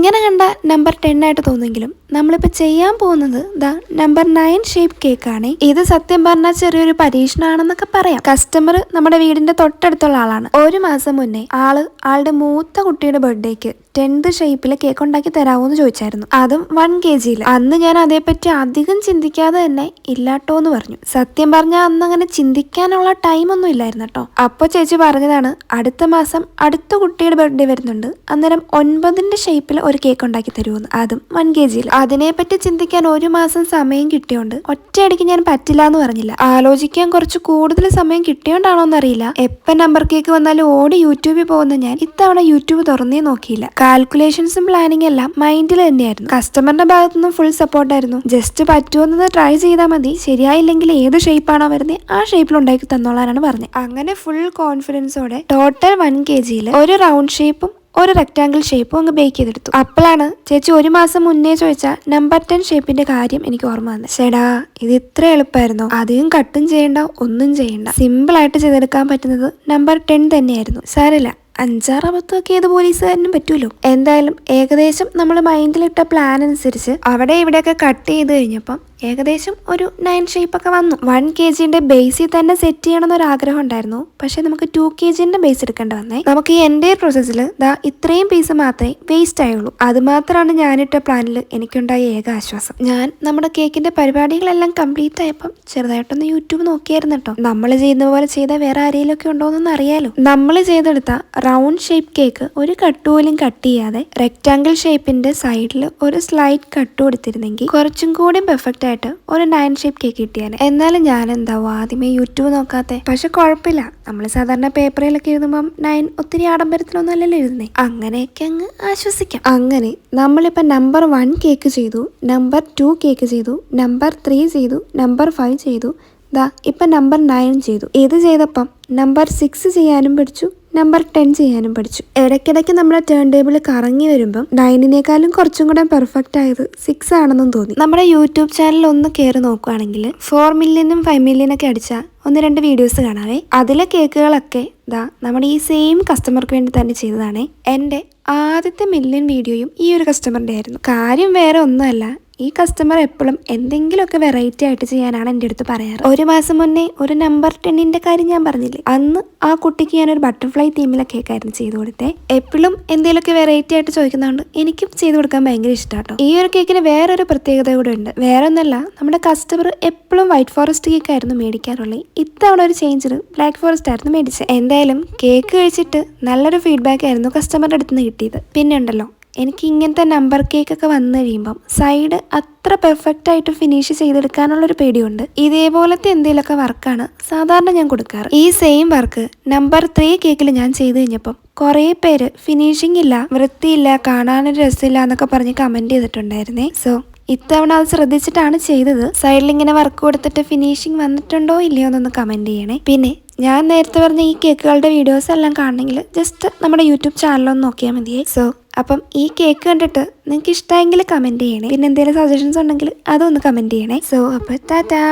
ഇങ്ങനെ കണ്ട നമ്പർ 10 ആയിട്ട് തോന്നുമെങ്കിലും നമ്മളിപ്പോൾ ചെയ്യാൻ പോകുന്നത് നമ്പർ 9 ഷേപ്പ് കേക്കാണ്. ഇത് സത്യം പറഞ്ഞാൽ ചെറിയൊരു പരീക്ഷണമാണെന്നൊക്കെ പറയാം. കസ്റ്റമർ നമ്മുടെ വീടിന്റെ തൊട്ടടുത്തുള്ള ആളാണ്. ഒരു മാസം മുന്നേ ആളുടെ മൂത്ത കുട്ടിയുടെ ബർത്ത്ഡേക്ക് 10th ഷേപ്പിൽ കേക്ക് ഉണ്ടാക്കി തരാമോന്ന് ചോദിച്ചായിരുന്നു. അതും 1 kg. അന്ന് ഞാൻ അതേപ്പറ്റി അധികം ചിന്തിക്കാതെ തന്നെ ഇല്ലാട്ടോ എന്ന് പറഞ്ഞു. സത്യം പറഞ്ഞാൽ അന്ന് അങ്ങനെ ചിന്തിക്കാനുള്ള ടൈം ഒന്നും ഇല്ലായിരുന്നു കേട്ടോ. അപ്പൊ ചേച്ചി പറഞ്ഞതാണ് അടുത്ത മാസം അടുത്ത കുട്ടിയുടെ ബർത്ത്ഡേ വരുന്നുണ്ട്, അന്നേരം 9ന്റെ ഷേപ്പിൽ ഒരു കേക്ക് ഉണ്ടാക്കി തരുമെന്ന്, അതും 1 kg. അതിനെപ്പറ്റി ചിന്തിക്കാൻ ഒരു മാസം സമയം കിട്ടിയോണ്ട് ഒറ്റയടിക്ക് ഞാൻ പറ്റില്ല എന്ന് പറഞ്ഞില്ല. ആലോചിക്കാൻ കുറച്ച് കൂടുതൽ സമയം കിട്ടിയോണ്ടാണോ എന്നറിയില്ല, എപ്പം നമ്പർ കേക്ക് വന്നാലും ഓടി യൂട്യൂബിൽ പോകുന്ന ഞാൻ ഇത്തവണ യൂട്യൂബ് തുറന്നേ നോക്കിയില്ല. കാൽക്കുലേഷൻസും പ്ലാനിങ് എല്ലാം മൈൻഡിൽ തന്നെയായിരുന്നു. കസ്റ്റമറിന്റെ ഭാഗത്തുനിന്നും ഫുൾ സപ്പോർട്ടായിരുന്നു. ജസ്റ്റ് പറ്റുമെന്നത് ട്രൈ ചെയ്താൽ മതി, ശരിയായില്ലെങ്കിൽ ഏത് ഷേപ്പാണോ വരുന്നത് ആ ഷേപ്പിൽ ഉണ്ടാക്കി തന്നോളാനാണ് പറഞ്ഞത്. അങ്ങനെ ഫുൾ കോൺഫിഡൻസോടെ ടോട്ടൽ 1 kg ഒരു റൗണ്ട് ഷേപ്പും ഒരു റെക്ടാങ്കിൾ ഷേപ്പും അങ്ങ് ബേക്ക് ചെയ്തെടുത്തു. അപ്പോഴാണ് ചേച്ചി ഒരു മാസം മുന്നേ ചോദിച്ച നമ്പർ 10 ഷേപ്പിന്റെ കാര്യം എനിക്ക് ഓർമ്മ വന്നത്. ചേടാ, ഇത് ഇത്ര എളുപ്പമായിരുന്നോ? അധികം കട്ടും ചെയ്യണ്ട, ഒന്നും ചെയ്യണ്ട, സിമ്പിൾ ആയിട്ട് ചെയ്തെടുക്കാൻ പറ്റുന്നത് നമ്പർ 10 തന്നെയായിരുന്നു. സാരമില്ല, 5-6 അബദ്ധമൊക്കെ ഏത് പോലീസുകാരനും പറ്റൂലോ. എന്തായാലും ഏകദേശം നമ്മൾ മൈൻഡിലിട്ട പ്ലാൻ അനുസരിച്ച് അവിടെ ഇവിടെയൊക്കെ കട്ട് ചെയ്ത് കഴിഞ്ഞപ്പം ഏകദേശം ഒരു 9 ഷേപ്പൊക്കെ വന്നു. 1 kgന്റെ ബേസിൽ തന്നെ സെറ്റ് ചെയ്യണമെന്നൊരു ആഗ്രഹം ഉണ്ടായിരുന്നു. പക്ഷെ നമുക്ക് 2 kgന്റെ ബേസ് എടുക്കേണ്ടി വന്നേ. നമുക്ക് ഈ എൻ്റെ പ്രോസസ്സിൽ ഇത്രയും പീസ് മാത്രമേ വേസ്റ്റ് ആയുള്ളൂ. അത് മാത്രമാണ് ഞാനിട്ട പ്ലാനിൽ എനിക്കുണ്ടായ ഏക ആശ്വാസം. ഞാൻ നമ്മുടെ കേക്കിന്റെ പരിപാടികളെല്ലാം കംപ്ലീറ്റ് ആയപ്പം ചെറുതായിട്ടൊന്ന് യൂട്യൂബ് നോക്കിയായിരുന്നു കേട്ടോ. നമ്മൾ ചെയ്യുന്ന പോലെ ചെയ്ത വേറെ ആരെങ്കിലും ഒക്കെ ഉണ്ടോ എന്നൊന്നും അറിയാലോ. നമ്മൾ ചെയ്തെടുത്ത റൗണ്ട് ഷേപ്പ് കേക്ക് ഒരു കട്ട് പോലും കട്ട് ചെയ്യാതെ റെക്ടാങ്കിൾ ഷേപ്പിന്റെ സൈഡിൽ ഒരു സ്ലൈറ്റ് കട്ട് കൊടുത്തിരുന്നെങ്കിൽ കുറച്ചും കൂടി പെർഫെക്റ്റ് ഒരു 9 ഷേപ്പ് കേക്ക് കിട്ടിയാണ്. എന്നാലും ഞാൻ എന്താവും ആദ്യമേ യൂട്യൂബ് നോക്കാത്തെ. പക്ഷെ കുഴപ്പമില്ല, നമ്മൾ സാധാരണ പേപ്പറിലൊക്കെ എഴുതുമ്പം 9 ഒത്തിരി ആഡംബരത്തിലൊന്നും അല്ലല്ലോ എഴുതുന്നേ. അങ്ങനെയൊക്കെ അങ്ങ് ആശ്വസിക്കാം. അങ്ങനെ നമ്മളിപ്പോൾ നമ്പർ 1 കേക്ക് ചെയ്തു, നമ്പർ 2 കേക്ക് ചെയ്തു, നമ്പർ 3 ചെയ്തു, നമ്പർ 5 ചെയ്തു, ഇപ്പം നമ്പർ 9 ചെയ്തു. ഇത് ചെയ്തപ്പം നമ്പർ 6 ചെയ്യാനും പഠിച്ചു, നമ്പർ 10 ചെയ്യാനും പഠിച്ചു. ഇടയ്ക്കിടയ്ക്ക് നമ്മുടെ ടേൺ ടേബിൾ കറങ്ങി വരുമ്പം 9നേക്കാളും കുറച്ചും കൂടെ പെർഫെക്റ്റ് ആയത് 6 ആണെന്നും തോന്നി. നമ്മുടെ യൂട്യൂബ് ചാനൽ ഒന്ന് കയറി നോക്കുകയാണെങ്കിൽ 4 മില്യനും 5 മില്യനൊക്കെ അടിച്ച 1-2 വീഡിയോസ് കാണാവേ. അതിലെ കേക്കുകളൊക്കെ നമ്മുടെ ഈ സെയിം കസ്റ്റമർക്ക് വേണ്ടി തന്നെ ചെയ്തതാണേ. എൻ്റെ ആദ്യത്തെ 1 മില്യൺ വീഡിയോയും ഈ ഒരു കസ്റ്റമറിൻ്റെ ആയിരുന്നു. കാര്യം വേറെ ഒന്നുമല്ല, ഈ കസ്റ്റമർ എപ്പോഴും എന്തെങ്കിലുമൊക്കെ വെറൈറ്റി ആയിട്ട് ചെയ്യാനാണ് എൻ്റെ അടുത്ത് പറയാറ്. ഒരു മാസം മുന്നേ ഒരു നമ്പർ 10ന്റെ കാര്യം ഞാൻ പറഞ്ഞില്ലേ, അന്ന് ആ കുട്ടിക്ക് ഞാനൊരു ബട്ടർഫ്ലൈ തീമിലെ കേക്കായിരുന്നു ചെയ്തു കൊടുത്തേ. എപ്പോഴും എന്തെങ്കിലുമൊക്കെ വെറൈറ്റി ആയിട്ട് ചോദിക്കുന്നതുകൊണ്ട് എനിക്കും ചെയ്തു കൊടുക്കാൻ ഭയങ്കര ഇഷ്ടമാട്ടോ. ഈ ഒരു കേക്കിന് വേറൊരു പ്രത്യേകത കൂടെ ഉണ്ട്. വേറെ ഒന്നല്ല, നമ്മുടെ കസ്റ്റമർ എപ്പോഴും വൈറ്റ് ഫോറസ്റ്റ് കേക്കായിരുന്നു മേടിക്കാറുള്ളത്. ഇത്തവണ ഒരു ചേഞ്ചിൽ ബ്ലാക്ക് ഫോറസ്റ്റ് ആയിരുന്നു മേടിച്ചത്. എന്തായാലും കേക്ക് കഴിച്ചിട്ട് നല്ലൊരു ഫീഡ്ബാക്ക് ആയിരുന്നു കസ്റ്റമറുടെ അടുത്ത് നിന്ന് കിട്ടിയത്. പിന്നെ ഉണ്ടല്ലോ, എനിക്ക് ഇങ്ങനത്തെ നമ്പർ കേക്കൊക്കെ വന്നു കഴിയുമ്പം സൈഡ് അത്ര പെർഫെക്റ്റ് ആയിട്ട് ഫിനിഷ് ചെയ്തെടുക്കാനുള്ളൊരു പേടിയുണ്ട്. ഇതേപോലത്തെ എന്തെങ്കിലുമൊക്കെ വർക്കാണ് സാധാരണ ഞാൻ കൊടുക്കാറ്. ഈ സെയിം വർക്ക് നമ്പർ 3 കേക്കിൽ ഞാൻ ചെയ്ത് കഴിഞ്ഞപ്പം കുറേ പേര് ഫിനിഷിംഗ് ഇല്ല, വൃത്തിയില്ല, കാണാനൊരു രസമില്ല എന്നൊക്കെ പറഞ്ഞ് കമന്റ് ചെയ്തിട്ടുണ്ടായിരുന്നേ. സോ ഇത്തവണ അത് ശ്രദ്ധിച്ചിട്ടാണ് ചെയ്തത്. സൈഡിൽ ഇങ്ങനെ വർക്ക് കൊടുത്തിട്ട് ഫിനിഷിംഗ് വന്നിട്ടുണ്ടോ ഇല്ലയോ എന്നൊന്ന് കമന്റ് ചെയ്യണേ. പിന്നെ ഞാൻ നേരത്തെ പറഞ്ഞ ഈ കേക്കുകളുടെ വീഡിയോസ് എല്ലാം കാണണമെങ്കിൽ ജസ്റ്റ് നമ്മുടെ യൂട്യൂബ് ചാനലൊന്ന് നോക്കിയാൽ മതിയേ. സോ അപ്പം ഈ കേക്ക് കണ്ടിട്ട് നിങ്ങൾക്ക് ഇഷ്ടമെങ്കിൽ കമന്റ് ചെയ്യണേ. പിന്നെ എന്തെങ്കിലും സജഷൻസ് ഉണ്ടെങ്കിൽ അതൊന്ന് കമന്റ് ചെയ്യണേ. സോ അപ്പോൾ ടാറ്റാ.